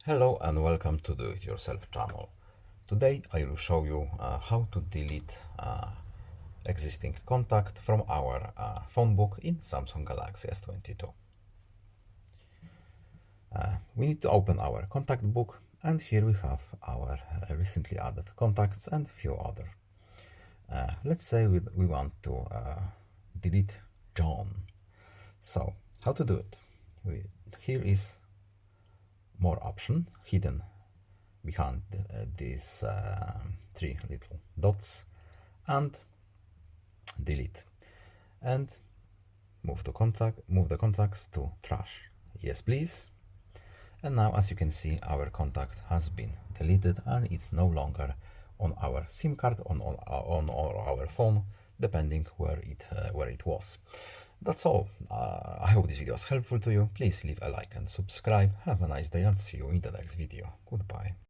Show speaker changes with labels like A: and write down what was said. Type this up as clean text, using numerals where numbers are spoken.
A: Hello and welcome to Do It Yourself channel. Today I will show you how to delete existing contact from our phone book in Samsung Galaxy S22. We need to open our contact book, and here we have our recently added contacts and few other. Let's say we want to delete John. So how to do it? Here is more option hidden behind these three little dots, and delete, and move the contacts to trash. Yes please. And now, as you can see, our contact has been deleted and it's no longer on our SIM card on our phone, depending where it was. That's all. I hope this video was helpful to you. Please leave a like and subscribe. Have a nice day and see you in the next video. Goodbye.